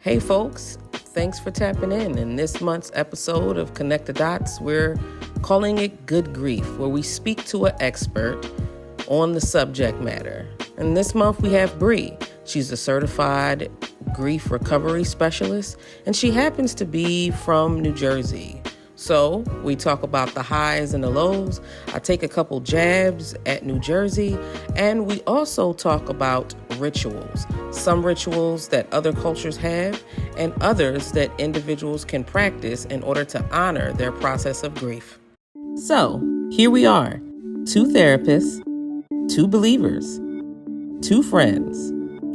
Hey folks, thanks for tapping in. In this month's episode of Connect the Dots, we're calling it Good Grief, where we speak to an expert on the subject matter. And this month we have Bree. She's a certified grief recovery specialist, and she happens to be from New Jersey. So we talk about the highs and the lows. I take a couple jabs at New Jersey, and we also talk about rituals. Some rituals that other cultures have, and others that individuals can practice in order to honor their process of grief. So here we are, two therapists, two believers, two friends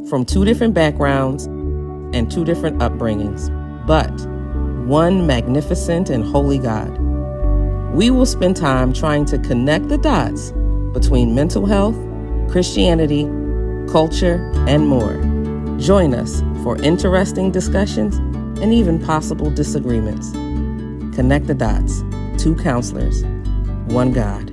from two different backgrounds and two different upbringings, but one magnificent and holy God. We will spend time trying to connect the dots between mental health, Christianity, culture, and more. Join us for interesting discussions and even possible disagreements. Connect the dots. Two counselors, one God.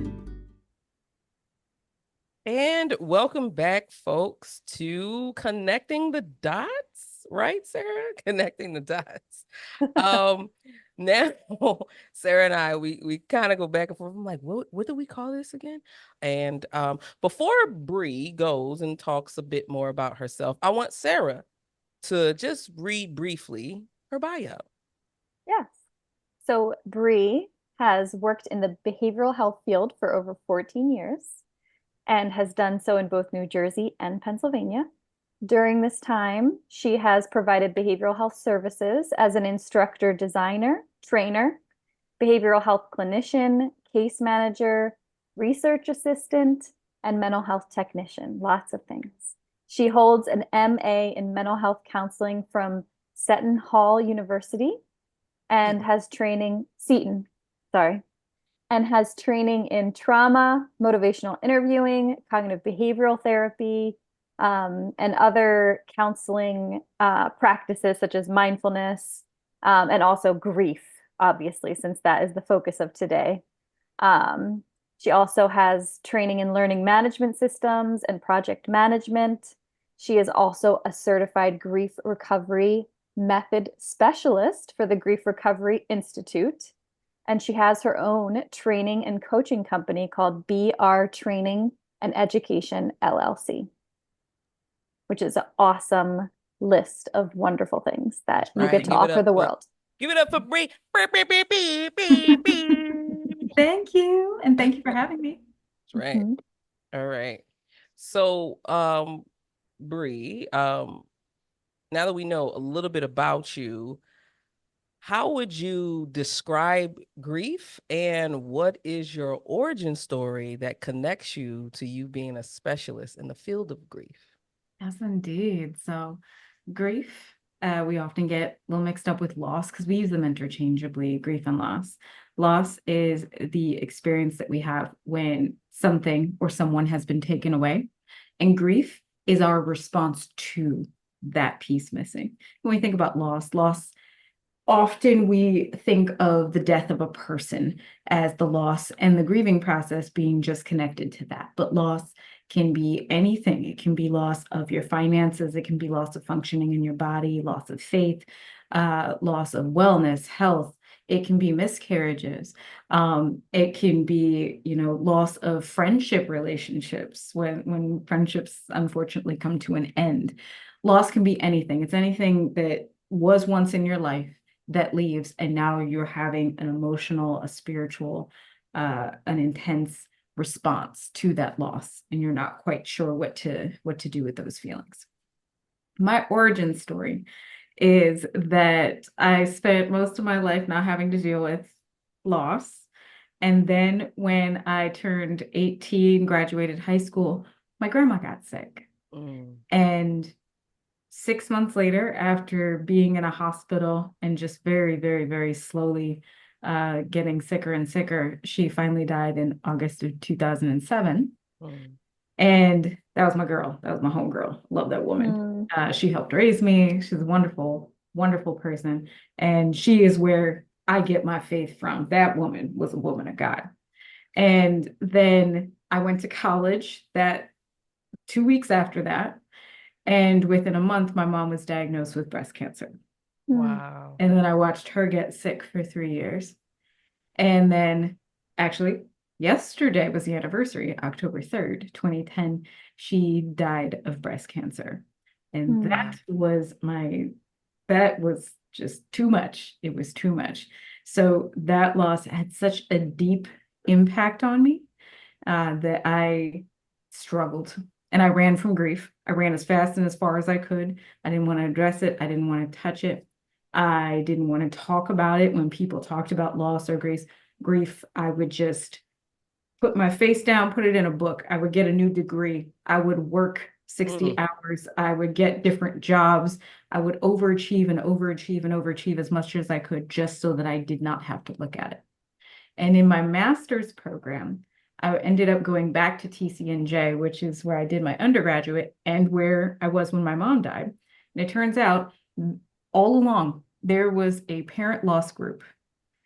And welcome back, folks, to Connecting the Dots, right, Sarah? Connecting the Dots. Now, Sarah and I, we kind of go back and forth. I'm like, what do we call this again? And before Bree goes and talks a bit more about herself, I want Sarah to just read briefly her bio. Yes. So Bree has worked in the behavioral health field for over 14 years and has done so in both New Jersey and Pennsylvania. During this time, she has provided behavioral health services as an instructor, designer, trainer, behavioral health clinician, case manager, research assistant, and mental health technician. Lots of things. She holds an MA in mental health counseling from Seton Hall University and has training, Seton, sorry, and has training in trauma, motivational interviewing, cognitive behavioral therapy, and other counseling practices such as mindfulness, and also grief, obviously, since that is the focus of today. She also has training in learning management systems and project management. She is also a certified grief recovery method specialist for the Grief Recovery Institute. And she has her own training and coaching company called BR Training and Education LLC, which is an awesome list of wonderful things that you get to offer the world. Give it up for Bree. Thank you. And thank you for having me. That's right. Mhm. All right. So, Bree, now that we know a little bit about you, how would you describe grief and what is your origin story that connects you to you being a specialist in the field of grief? Yes, indeed. So, grief, we often get a little mixed up with loss because we use them interchangeably, grief and loss. Loss is the experience that we have when something or someone has been taken away, and grief is our response to that piece missing. When we think about loss, often we think of the death of a person as the loss and the grieving process being just connected to that. But loss can be anything. It can be loss of your finances. It can be loss of functioning in your body, loss of faith, loss of wellness, health. It can be miscarriages. It can be, loss of friendship relationships when friendships unfortunately come to an end. Loss can be anything. It's anything that was once in your life that leaves, and now you're having an emotional, a spiritual, an intense response to that loss, and you're not quite sure what to do with those feelings. My origin story is that I spent most of my life not having to deal with loss. And then when I turned 18, graduated high school, my grandma got sick. And 6 months later, after being in a hospital and just very, very, very slowly getting sicker and sicker, she finally died in August of 2007. And that was my girl. That was my homegirl. Love that woman. She helped raise me. She's a wonderful, wonderful person. And she is where I get my faith from. That woman was a woman of God. And then I went to college that 2 weeks after that. And within a month, my mom was diagnosed with breast cancer. Wow. And then I watched her get sick for 3 years. And then actually, yesterday was the anniversary, October 3rd, 2010. She died of breast cancer. And that was just too much. It was too much. So that loss had such a deep impact on me that I struggled and I ran from grief. I ran as fast and as far as I could. I didn't want to address it. I didn't want to touch it. I didn't want to talk about it. When people talked about loss or grief, I would just put my face down, put it in a book. I would get a new degree. I would work 60 hours. I would get different jobs. I would overachieve and overachieve and overachieve as much as I could just so that I did not have to look at it. And in my master's program, I ended up going back to TCNJ, which is where I did my undergraduate and where I was when my mom died. And it turns out all along, there was a parent loss group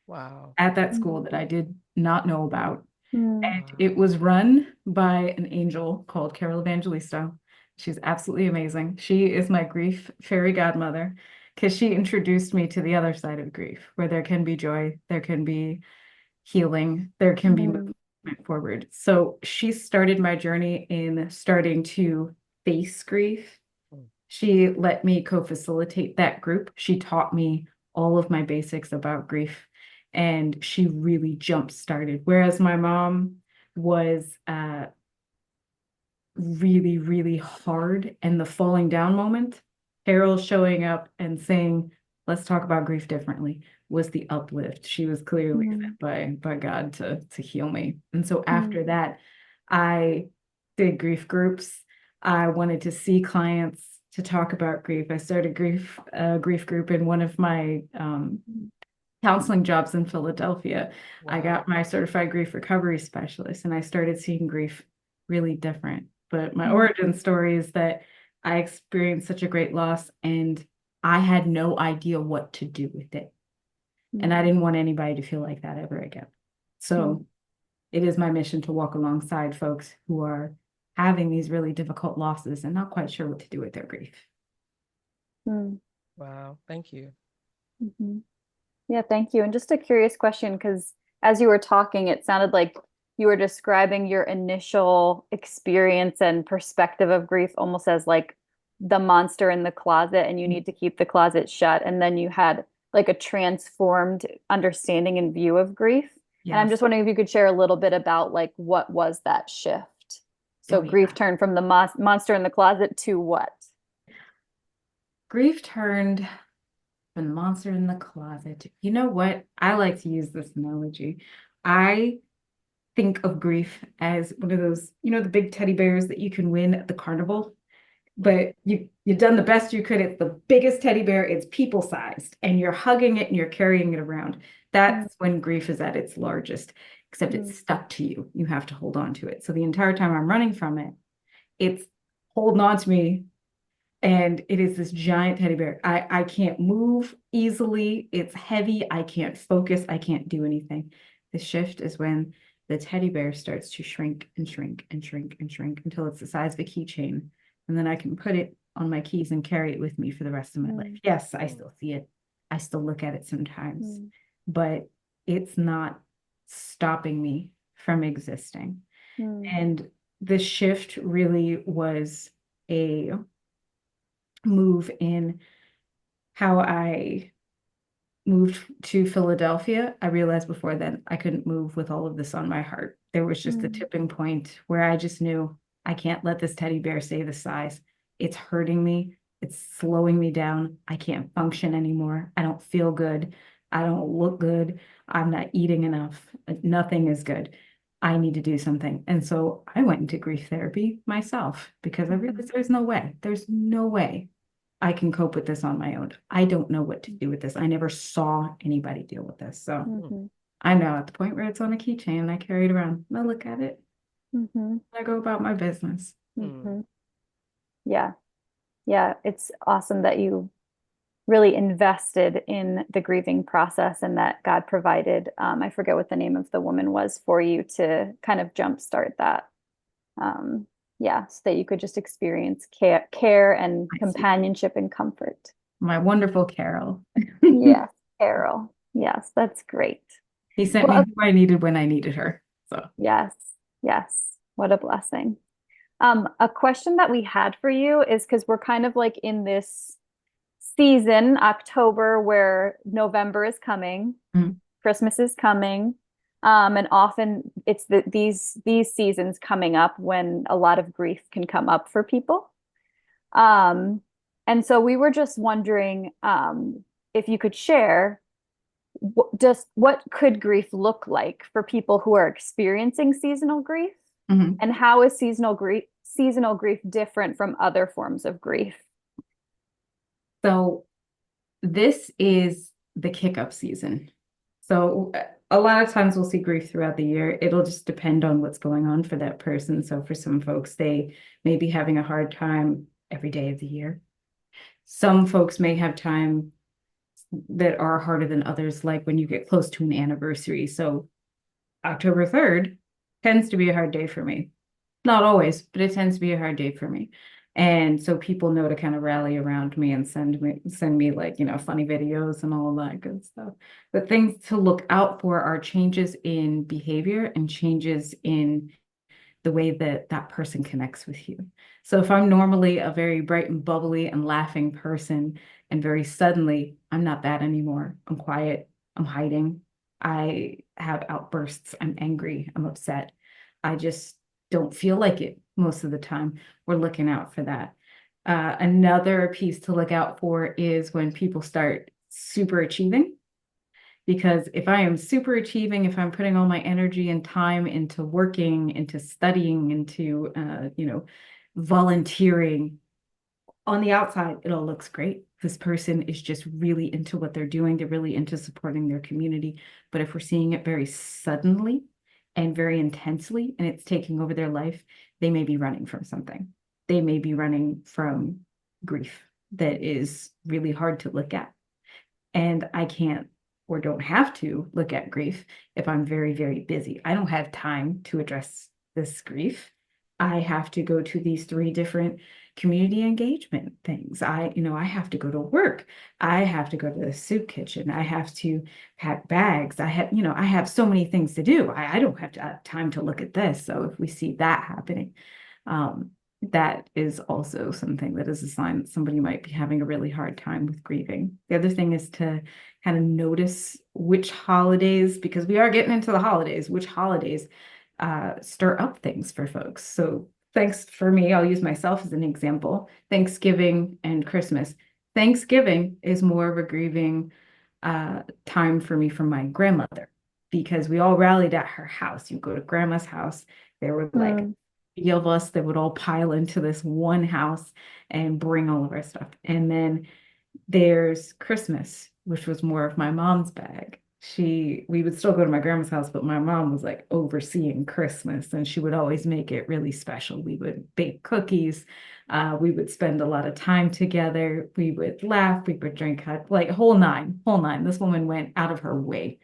Wow. at that school that I did not know about. Mm. And it was run by an angel called Carol Evangelista. She's absolutely amazing. She is my grief fairy godmother because she introduced me to the other side of grief, where there can be joy, there can be healing, there can be movement forward. So she started my journey in starting to face grief. She let me co-facilitate that group. She taught me all of my basics about grief, and she really jump-started. Whereas my mom was really, really hard, and the falling down moment, Carol showing up and saying, let's talk about grief differently, was the uplift. She was clearly sent by God to heal me. And so after that, I did grief groups. I wanted to see clients to talk about grief. I started grief group in one of my counseling jobs in Philadelphia. Wow. I got my certified grief recovery specialist, and I started seeing grief really different. But my origin story is that I experienced such a great loss, and I had no idea what to do with it. And I didn't want anybody to feel like that ever again. So it is my mission to walk alongside folks who are having these really difficult losses and not quite sure what to do with their grief. Wow. Thank you. Yeah, thank you. And just a curious question, because as you were talking, it sounded like you were describing your initial experience and perspective of grief almost as like the monster in the closet, and you need to keep the closet shut. And then you had like a transformed understanding and view of grief. And I'm just wondering if you could share a little bit about like what was that shift? So grief turned from the monster in the closet to what? Grief turned from the monster in the closet. You know what? I like to use this analogy. I think of grief as one of those, the big teddy bears that you can win at the carnival. But you've done the best you could. It's the biggest teddy bear. It's people-sized, and you're hugging it and you're carrying it around. That's when grief is at its largest, except it's stuck to you. You have to hold on to it. So the entire time I'm running from it, it's holding on to me, and it is this giant teddy bear. I can't move easily. It's heavy. I can't focus. I can't do anything. The shift is when the teddy bear starts to shrink and shrink and shrink and shrink until it's the size of a keychain. And then I can put it on my keys and carry it with me for the rest of my life. Yes, I still see it. I still look at it sometimes, but it's not stopping me from existing. And the shift really was a move in how I moved to Philadelphia. I realized before then I couldn't move with all of this on my heart. There was just a tipping point where I just knew I can't let this teddy bear stay this size. It's hurting me. It's slowing me down. I can't function anymore. I don't feel good. I don't look good. I'm not eating enough. Nothing is good. I need to do something. And so I went into grief therapy myself because I realized there's no way I can cope with this on my own. I don't know what to do with this. I never saw anybody deal with this. So I'm now at the point where it's on a keychain and I carry it around. I look at it. I go about my business. Yeah. Yeah. It's awesome that you really invested in the grieving process and that God provided, I forget what the name of the woman was for you to kind of jumpstart that. Yeah, so that you could just experience care and I see. companionship and comfort. My wonderful Carol. Yes, Carol. Yes, that's great. He sent me Well, who I needed when I needed her. So, yes, yes. What a blessing. A question that we had for you is because we're kind of like in this season, October, where November is coming, mm, Christmas is coming, and often it's these seasons coming up when a lot of grief can come up for people. Um, and so we were just wondering if you could share just what could grief look like for people who are experiencing seasonal grief, mhm. and how is seasonal grief different from other forms of grief? So this is the kick up season. So a lot of times we'll see grief throughout the year. It'll just depend on what's going on for that person. So for some folks, they may be having a hard time every day of the year. Some folks may have time that are harder than others, like when you get close to an anniversary. So October 3rd tends to be a hard day for me. Not always, but it tends to be a hard day for me. And so people know to kind of rally around me and send me like, funny videos and all of that good stuff. The things to look out for are changes in behavior and changes in the way that that person connects with you. So if I'm normally a very bright and bubbly and laughing person, and very suddenly I'm not that anymore, I'm quiet, I'm hiding, I have outbursts, I'm angry, I'm upset, I just don't feel like it most of the time, we're looking out for that. Another piece to look out for is when people start super achieving, because if I am super achieving, if I'm putting all my energy and time into working, into studying, into volunteering, on the outside, it all looks great. This person is just really into what they're doing. They're really into supporting their community. But if we're seeing it very suddenly and very intensely, and it's taking over their life, they may be running from something. They may be running from grief that is really hard to look at. And I can't or don't have to look at grief if I'm very, very busy. I don't have time to address this grief. I have to go to these three different community engagement things. I have to go to work. I have to go to the soup kitchen. I have to pack bags. I have so many things to do. I don't have time to look at this. So if we see that happening, um, that is also something that is a sign that somebody might be having a really hard time with grieving. The other thing is to kind of notice which holidays, because we are getting into the holidays, which holidays stir up things for folks. So thanks for me, I'll use myself as an example. Thanksgiving and Christmas. Thanksgiving is more of a grieving time for me from my grandmother, because we all rallied at her house. You go to grandma's house, there were like of us that would all pile into this one house and bring all of our stuff. And then there's Christmas, which was more of my mom's bag. We would still go to my grandma's house, but my mom was like overseeing Christmas, and she would always make it really special. We would bake cookies. We would spend a lot of time together. We would laugh. We would drink, like whole nine, whole nine. This woman went out of her way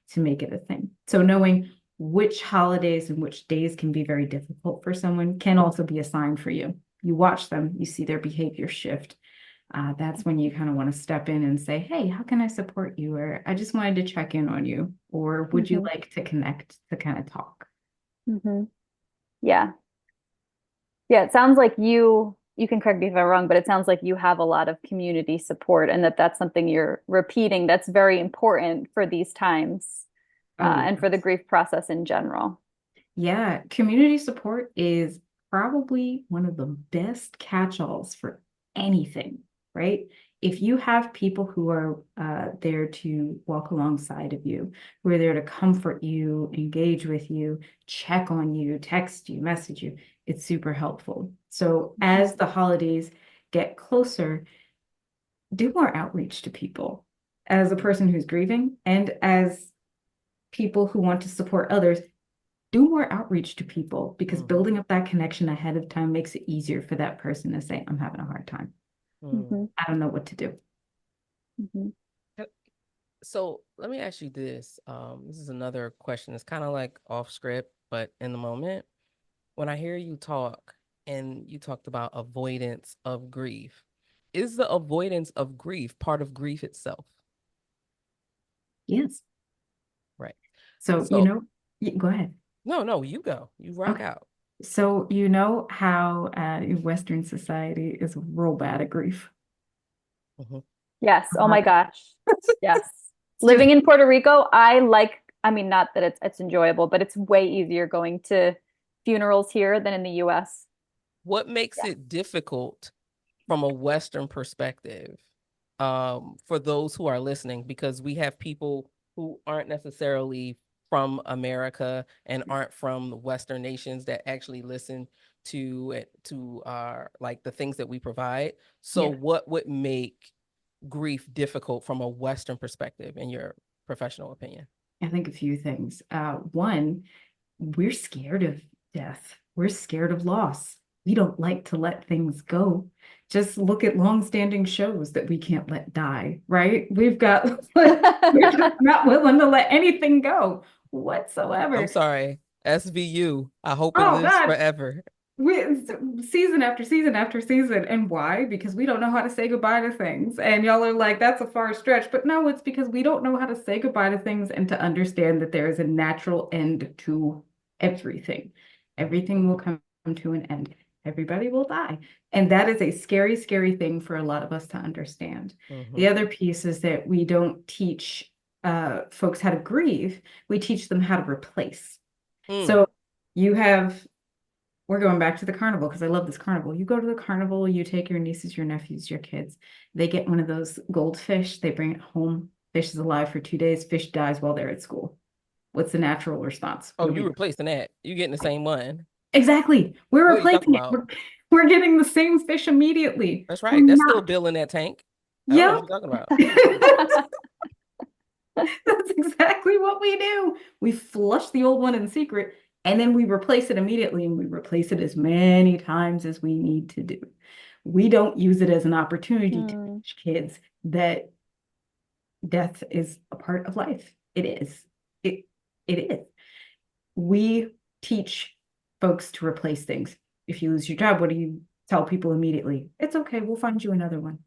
to make it a thing. So knowing which holidays and which days can be very difficult for someone can also be a sign for you. You watch them, you see their behavior shift. That's when you kind of want to step in and say, hey, how can I support you? Or I just wanted to check in on you. Or would you like to connect to kind of talk? Mm-hmm. Yeah. Yeah, it sounds like you can correct me if I'm wrong, but it sounds like you have a lot of community support, and that's something you're repeating that's very important for these times, Oh, and for the grief process in general. yeah. Community support is probably one of the best catch-alls for anything, right? If you have people who are there to walk alongside of you, who are there to comfort you, engage with you, check on you, text you, message you, it's super helpful. So as the holidays get closer, do more outreach to people. As a person who's grieving and as people who want to support others, do more outreach to people, because building up that connection ahead of time makes it easier for that person to say, I'm having a hard time. Mm-hmm. I don't know what to do. Mm-hmm. So let me ask you this. This is another question. It's kind of like off script, but in the moment, when I hear you talk, and you talked about avoidance of grief. Is the avoidance of grief part of grief itself? Yes. Right. So, So, go ahead. no, you go. You rock Okay. out. So, you know how Western society is real bad at grief. Mhm. Yes. Oh Uh, my gosh. Yes. It's just Living in Puerto Rico, I mean, not that it's enjoyable, but it's way easier going to funerals here than in the US. What makes Yeah. it difficult from a Western perspective, for those who are listening? Because we have people who aren't necessarily from America and aren't from the Western nations that actually listen to our, like, the things that we provide. So yeah. what would make grief difficult from a Western perspective, in your professional opinion? I think a few things. One, we're scared of death. We're scared of loss. We don't like to let things go. Just look at long-standing shows that we can't let die, right? We're just not willing to let anything go I'm whatsoever. sorry, SVU. I hope it Oh lives God, forever. we season after season after season. And why? Because we don't know how to say goodbye to things. And y'all are like, that's a far stretch. But no, it's because we don't know how to say goodbye to things and to understand that there is a natural end to everything. Everything will come to an end. Everybody will die. And that is a scary, scary thing for a lot of us to understand. Mm-hmm. The other piece is that we don't teach folks how to grieve. We teach them how to replace. Mm. So you have we're going back to the carnival because I love this carnival. You go to the carnival, you take your nieces, your nephews, your kids. They get one of those goldfish. They bring it home. Fish is alive for 2 days. Fish dies while they're at school. What's the natural response? What Oh, do you we do? replacing that? You getting the same one? Exactly. We're What are you talking replacing it. about? We're getting the same fish immediately. That's We're right. That's still not. Bill in that tank. I don't know what Yep. you're talking about. That's exactly what we do. We flush the old one in secret and then we replace it immediately and we replace it as many times as we need to do. We don't use it as an opportunity to Hmm. teach kids that death is a part of life. It is. It it is. We teach folks to replace things. If you lose your job, what do you tell people immediately? It's okay, we'll find you another one.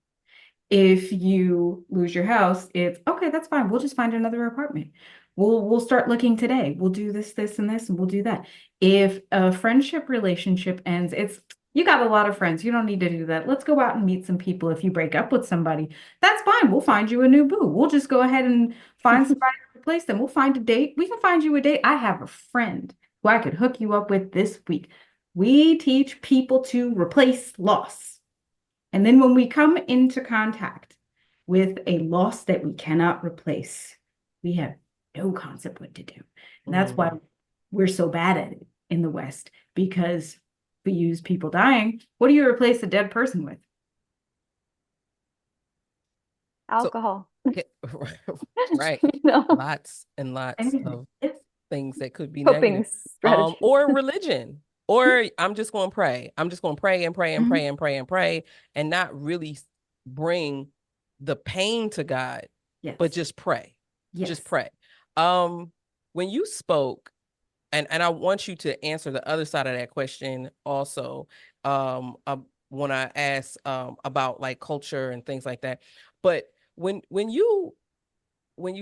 If you lose your house, it's okay, that's fine. We'll just find another apartment. We'll start looking today. We'll do this, this, and this, and we'll do that. If a friendship relationship ends, it's you got a lot of friends. You don't need to do that. Let's go out and meet some people. If you break up with somebody, that's fine. We'll find you a new boo. We'll just go ahead and find somebody to replace them. We'll find a date. We can find you a date. I have a friend who I could hook you up with this week. We teach people to replace loss. And then when we come into contact with a loss that we cannot replace, we have no concept what to do. And that's why Mm. we're so bad at it in the West, because we use people dying. What do you replace a dead person with? So, Alcohol. okay, right. You know, Lots and lots Anything. of things that could be coping negative. strategies. Or religion. Or I'm just going to pray. I'm just going to pray and pray and Mhm. pray and pray and pray and not really bring the pain to God, but Yes. just pray. Just Yes. pray. When you spoke, and I want you to answer the other side of that question also, when I ask about, like, culture and things like that. But when you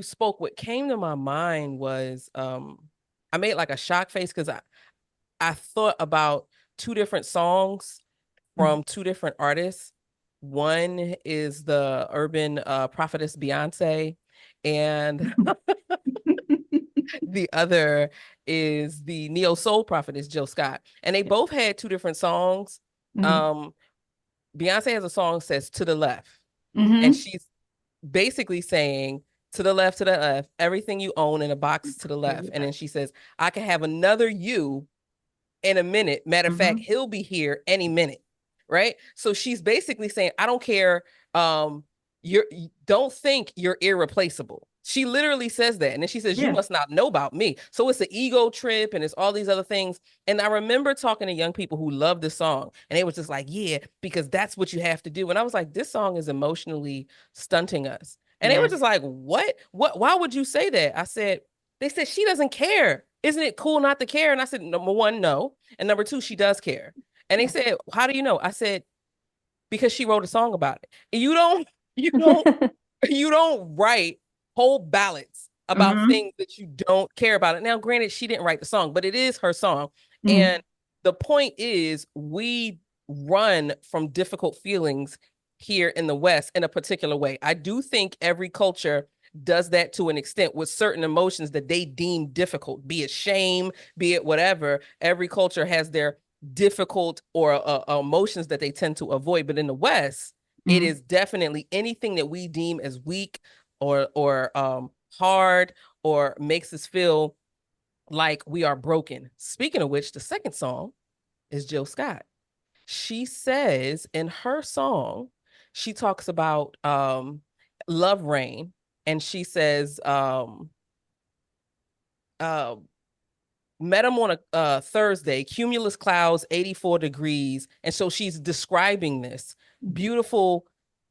spoke, what came to my mind was, I made like a shock face because I thought about two different songs Mhm. from two different artists. One is the urban prophetess Beyonce, and the other is the neo soul prophetess Jill Scott. And they both had two different songs. Mhm. Um, Beyonce has a song that says "To the Left," and Mhm. she's basically saying, to the left, everything you own in a box to the left. And then she says, I can have another you in a minute. Matter of fact, Mhm. he'll be here any minute. Right. So she's basically saying, I don't care. You don't think you're irreplaceable. She literally says that. And then she says, you Yeah. must not know about me. So it's an ego trip and it's all these other things. And I remember talking to young people who love this song and they was just like, yeah, because that's what you have to do. And I was like, this song is emotionally stunting us. And they were Yes. just like, what, why would you say that? I said, they said, she doesn't care. Isn't it cool not to care? And I said, number one, no. And number two, she does care. And they said, how do you know? I said, because she wrote a song about it. And you don't, you don't write whole ballads about Mm-hmm. things that you don't care about. It. Now, granted, she didn't write the song, but it is her song. Mm-hmm. And the point is, we run from difficult feelings here in the West in a particular way. I do think every culture does that to an extent with certain emotions that they deem difficult, be it shame, be it whatever. Every culture has their difficult or emotions that they tend to avoid. But in the West, it Mm-hmm. is definitely anything that we deem as weak or hard or makes us feel like we are broken. Speaking of which, the second song is Jill Scott. She says in her song, she talks about love rain, and she says uh, met him on a Thursday, cumulus clouds, 84 degrees. And so she's describing this beautiful,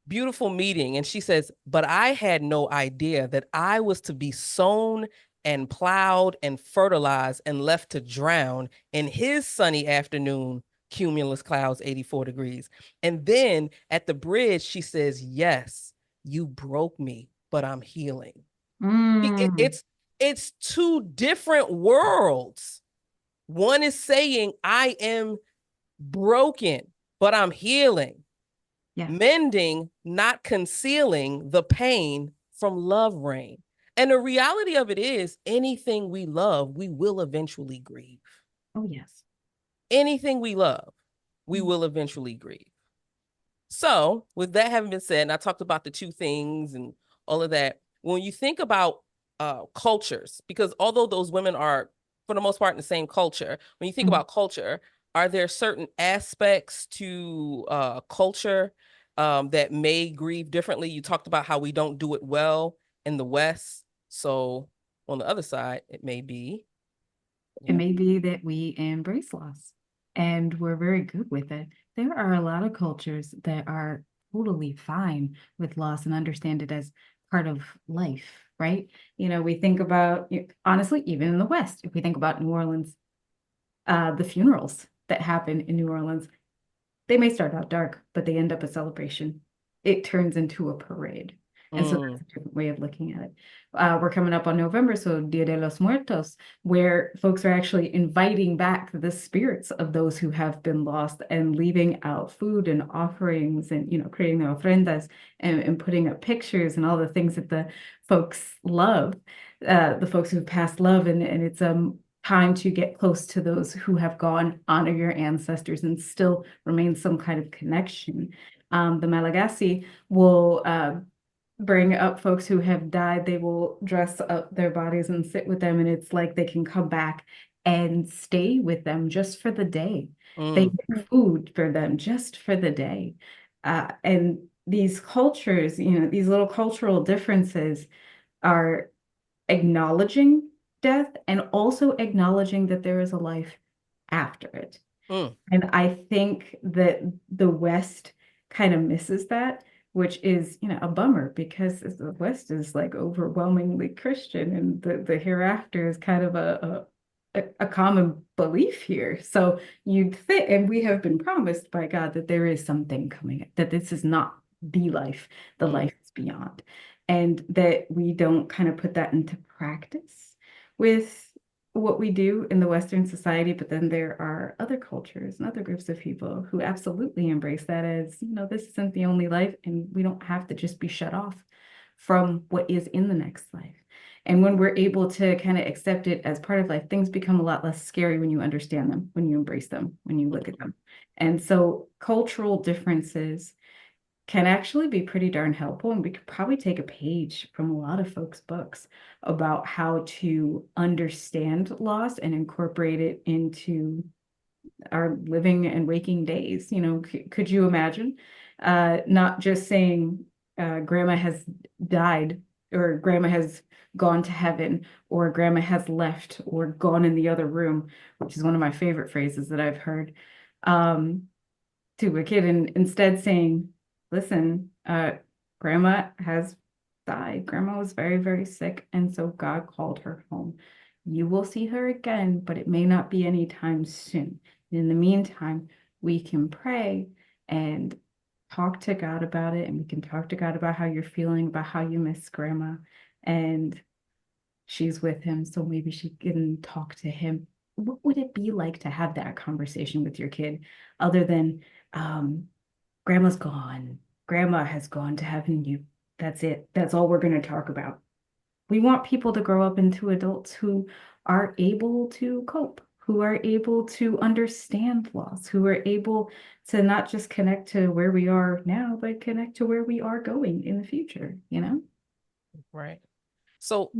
beautiful meeting. And she says, but I had no idea that I was to be sown and plowed and fertilized and left to drown in his sunny afternoon, cumulus clouds, 84 degrees. And then at the bridge, she says, yes, you broke me, but I'm healing. Mm. It's two different worlds. One is saying, I am broken, but I'm healing, Yeah. mending, not concealing the pain from love rain. And the reality of it is, anything we love, we will eventually grieve. Oh, yes. Anything we love, we will eventually grieve. So, with that having been said, and I talked about the two things and all of that, when you think about cultures, because although those women are, for the most part, in the same culture, when you think Mm-hmm. about culture, are there certain aspects to culture that may grieve differently? You talked about how we don't do it well in the West. So, on the other side, it may be. It may be that we embrace loss and we're very good with it. There are a lot of cultures that are totally fine with loss and understand it as part of life, right? We think about, honestly, even in the West, if we think about New Orleans, the funerals that happen in New Orleans, they may start out dark, but they end up a celebration. It turns into a parade. And so that's Mm, a different way of looking at it. We're coming up on November, so Dia de los Muertos, where folks are actually inviting back the spirits of those who have been lost and leaving out food and offerings and, creating the ofrendas and putting up pictures and all the things that the folks love, the folks who've passed love. And it's time to get close to those who have gone, honor your ancestors, and still remain some kind of connection. The Malagasy will bring up folks who have died. They will dress up their bodies and sit with them, and it's like they can come back and stay with them just for the day. They mm, make food for them just for the day. And these cultures, these little cultural differences are acknowledging death and also acknowledging that there is a life after it. mm, And I think that the West kind of misses that, which is, a bummer because the West is like overwhelmingly Christian and the hereafter is kind of a common belief here. So you'd think, and we have been promised by God that there is something coming, that this is not the life, the mm, life is beyond. And that we don't kind of put that into practice with what we do in the Western society, but then there are other cultures and other groups of people who absolutely embrace that as, this isn't the only life, and we don't have to just be shut off from what is in the next life. And when we're able to kind of accept it as part of life, things become a lot less scary when you understand them, when you embrace them, when you look at them. And so cultural differences can actually be pretty darn helpful. And we could probably take a page from a lot of folks' books about how to understand loss and incorporate it into our living and waking days. Could you imagine not just saying grandma has died or grandma has gone to heaven or grandma has left or gone in the other room, which is one of my favorite phrases that I've heard, to a kid, and instead saying, listen, grandma has died. Grandma was very, very sick, and so God called her home. You will see her again, but it may not be anytime soon. In the meantime, we can pray and talk to God about it. And we can talk to God about how you're feeling, about how you miss grandma. And she's with him, so maybe she can talk to him. What would it be like to have that conversation with your kid other than grandma's gone, grandma has gone to heaven, that's it, that's all we're going to talk about. We want people to grow up into adults who are able to cope, who are able to understand loss, who are able to not just connect to where we are now, but connect to where we are going in the future, you know? Right. So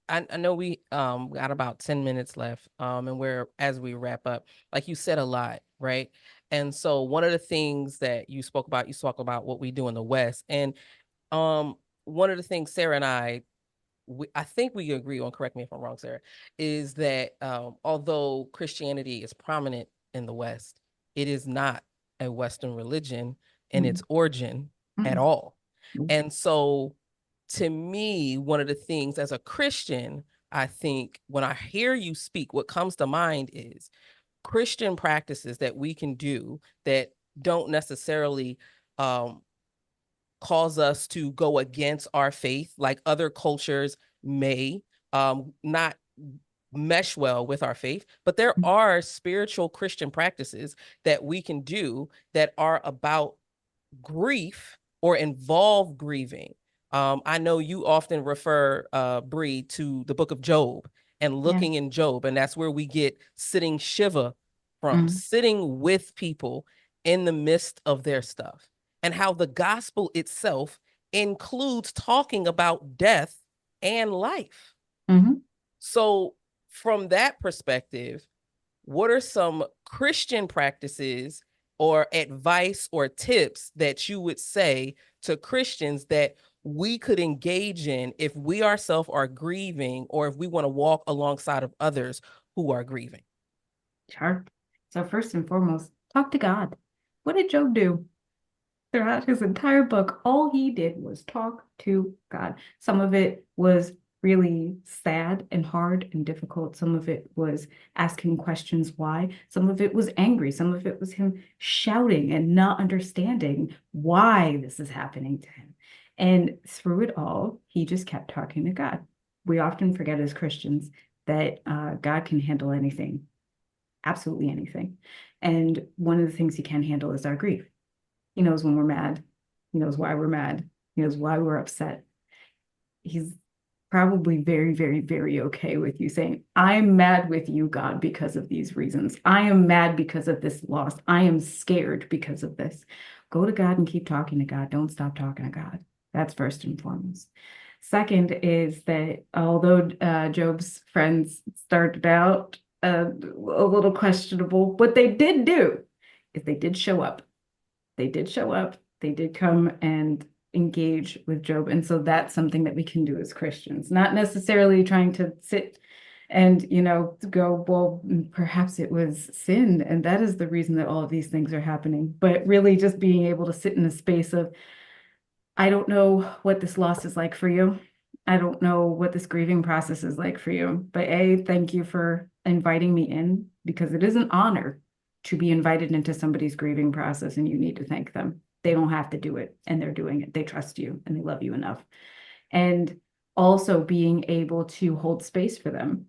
I know we got about 10 minutes left. And as we wrap up, like you said a lot, right? And so one of the things that you spoke about what we do in the West. And one of the things Sarah and I think we agree on, correct me if I'm wrong, Sarah, is that although Christianity is prominent in the West, it is not a Western religion in its origin at all. And so to me, one of the things as a Christian, I think when I hear you speak, what comes to mind is Christian practices that we can do that don't necessarily cause us to go against our faith, like other cultures may not mesh well with our faith, but there are spiritual Christian practices that we can do that are about grief or involve grieving. I know you often refer, Bree, to the book of Job and looking in Job, and that's where we get sitting Shiva from, sitting with people in the midst of their stuff, and how the gospel itself includes talking about death and life. So from that perspective, what are some Christian practices or advice or tips that you would say to Christians that we could engage in if we ourselves are grieving or if we want to walk alongside of others who are grieving? Sure. So first and foremost, talk to God. What did Job do? Throughout his entire book, all he did was talk to God. Some of it was really sad and hard and difficult. Some of it was asking questions why. Some of it was angry. Some of it was him shouting and not understanding why this is happening to him. And through it all, he just kept talking to God. We often forget as Christians that God can handle anything, absolutely anything. And one of the things he can handle is our grief. He knows when we're mad. He knows why we're mad. He knows why we're upset. He's probably very, very, very okay with you saying, I'm mad with you, God, because of these reasons. I am mad because of this loss. I am scared because of this. Go to God and keep talking to God. Don't stop talking to God. That's first and foremost. Second is that although Job's friends started out a little questionable, what they did do is they did show up. They did show up. They did come and engage with Job. And so that's something that we can do as Christians, not necessarily trying to sit and, go, well, perhaps it was sin. And that is the reason that all of these things are happening. But really just being able to sit in a space of, I don't know what this loss is like for you. I don't know what this grieving process is like for you. But thank you for inviting me in, because it is an honor to be invited into somebody's grieving process, and you need to thank them. They don't have to do it, and they're doing it. They trust you and they love you enough. And also being able to hold space for them.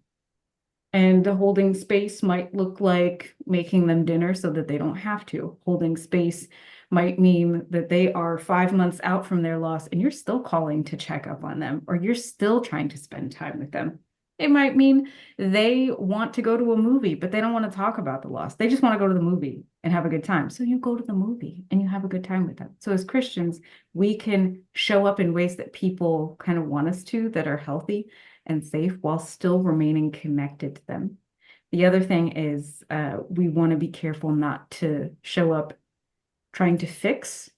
And holding space might look like making them dinner so that they don't have to. Holding space might mean that they are 5 months out from their loss and you're still calling to check up on them, or you're still trying to spend time with them. It might mean they want to go to a movie, but they don't want to talk about the loss. They just want to go to the movie and have a good time. So you go to the movie and you have a good time with them. So as Christians, we can show up in ways that people kind of want us to, that are healthy and safe, while still remaining connected to them. The other thing is we want to be careful not to show up trying to fix.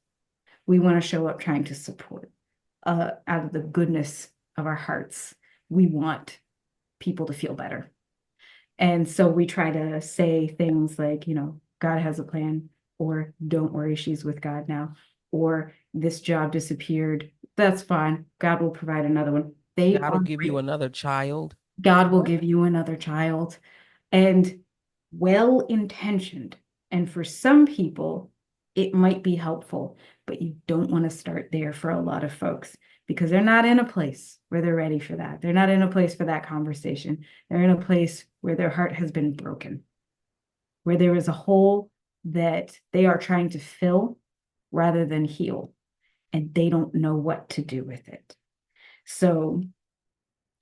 We want to show up trying to support out of the goodness of our hearts. We want people to feel better. And so we try to say things like, God has a plan, or don't worry, she's with God now, or this job disappeared. That's fine. God will provide another one. God will give you another child. God will give you another child. And well-intentioned, And for some people, it might be helpful, but you don't want to start there for a lot of folks because they're not in a place where they're ready for that. They're not in a place for that conversation. They're in a place where their heart has been broken, where there is a hole that they are trying to fill rather than heal, and they don't know what to do with it. So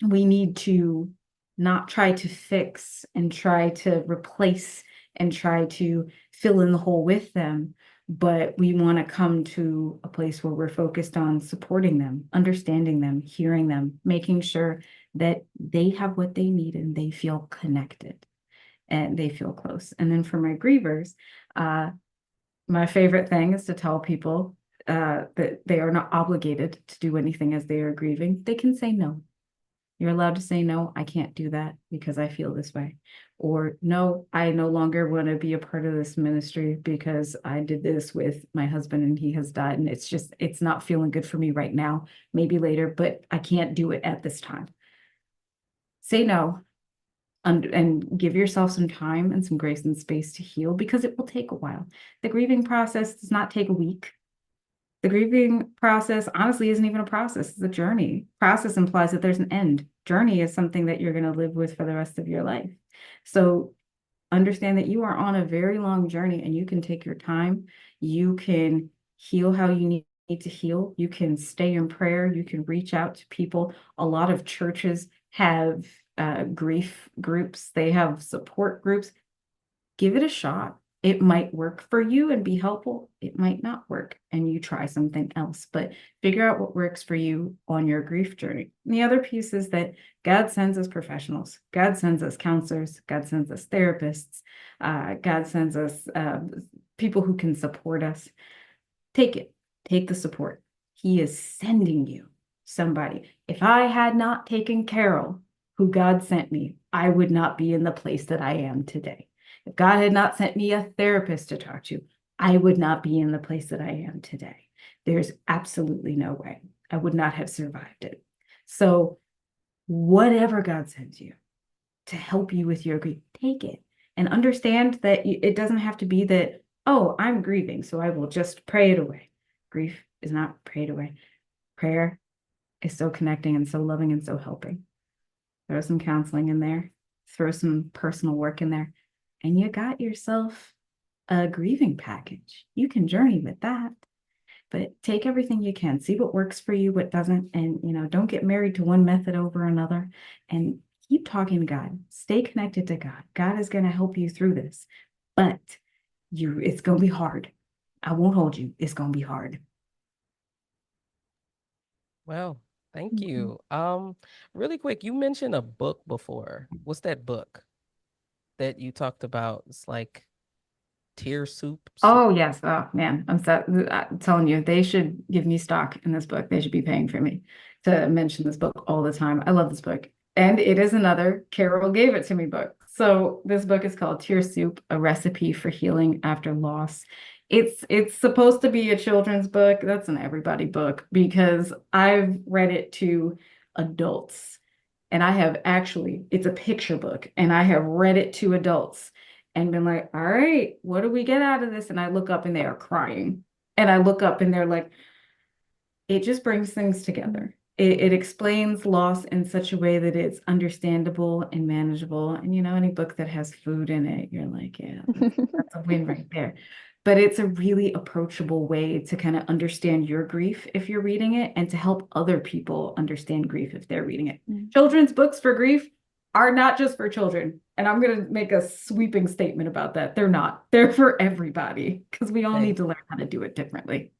we need to not try to fix and try to replace and try to fill in the hole with them, but we want to come to a place where we're focused on supporting them, understanding them, hearing them, making sure that they have what they need and they feel connected and they feel close. And then for my grievers, my favorite thing is to tell people that they are not obligated to do anything as they are grieving. They can say no. You're allowed to say, no, I can't do that because I feel this way. Or no, I no longer want to be a part of this ministry because I did this with my husband and he has died. And it's not feeling good for me right now, maybe later, but I can't do it at this time. Say no and give yourself some time and some grace and space to heal because it will take a while. The grieving process does not take a week. The grieving process honestly isn't even a process, it's a journey. Process implies that there's an end. Journey is something that you're going to live with for the rest of your life. So understand that you are on a very long journey and you can take your time. You can heal how you need to heal. You can stay in prayer. You can reach out to people. A lot of churches have grief groups. They have support groups. Give it a shot. It might work for you and be helpful. It might not work and you try something else, but figure out what works for you on your grief journey. And the other piece is that God sends us professionals. God sends us counselors. God sends us therapists. God sends us people who can support us. Take it. Take the support. He is sending you somebody. If I had not taken Carol, who God sent me, I would not be in the place that I am today. If God had not sent me a therapist to talk to, I would not be in the place that I am today. There's absolutely no way. I would not have survived it. So whatever God sends you to help you with your grief, take it and understand that it doesn't have to be that, oh, I'm grieving, so I will just pray it away. Grief is not prayed away. Prayer is so connecting and so loving and so helping. Throw some counseling in there, throw some personal work in there, and you got yourself a grieving package. You can journey with that, but take everything you can, see what works for you, what doesn't, and don't get married to one method over another, and keep talking to God. Stay connected to God. God is going to help you through this, but it's going to be hard. I won't hold you. It's going to be hard. Well, thank you. Really quick, you mentioned a book before. What's that book that you talked about? It's like Tear Soup. Oh, yes. Oh, man. I'm telling you, they should give me stock in this book. They should be paying for me to mention this book all the time. I love this book. And it is another Carol Gave It to Me book. So this book is called Tear Soup, A Recipe for Healing After Loss. It's supposed to be a children's book. That's an everybody book because I've read it to adults. And it's a picture book. And I have read it to adults and been like, all right, what do we get out of this? And I look up and they are crying. And I look up and they're like, it just brings things together. It explains loss in such a way that it's understandable and manageable. And any book that has food in it, you're like, yeah, that's a win right there. But it's a really approachable way to kind of understand your grief if you're reading it and to help other people understand grief if they're reading it. Mm-hmm. Children's books for grief are not just for children. And I'm going to make a sweeping statement about that. They're not. They're for everybody because we all need to learn how to do it differently.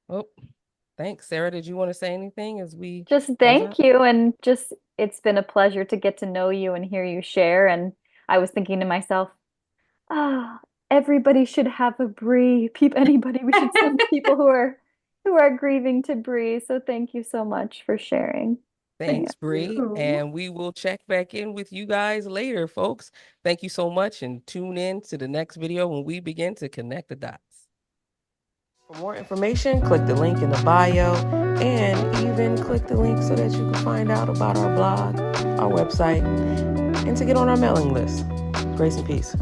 Oh, thanks. Sarah, did you want to say anything as we just thank you? And it's been a pleasure to get to know you and hear you share. And I was thinking to myself, everybody should have a Bree. Anybody, we should send people who are grieving to Bree. So thank you so much for sharing. Thanks, Bree. And we will check back in with you guys later, folks. Thank you so much and tune in to the next video when we begin to connect the dots. For more information, click the link in the bio and even click the link so that you can find out about our blog, our website, and to get on our mailing list. Grace and peace.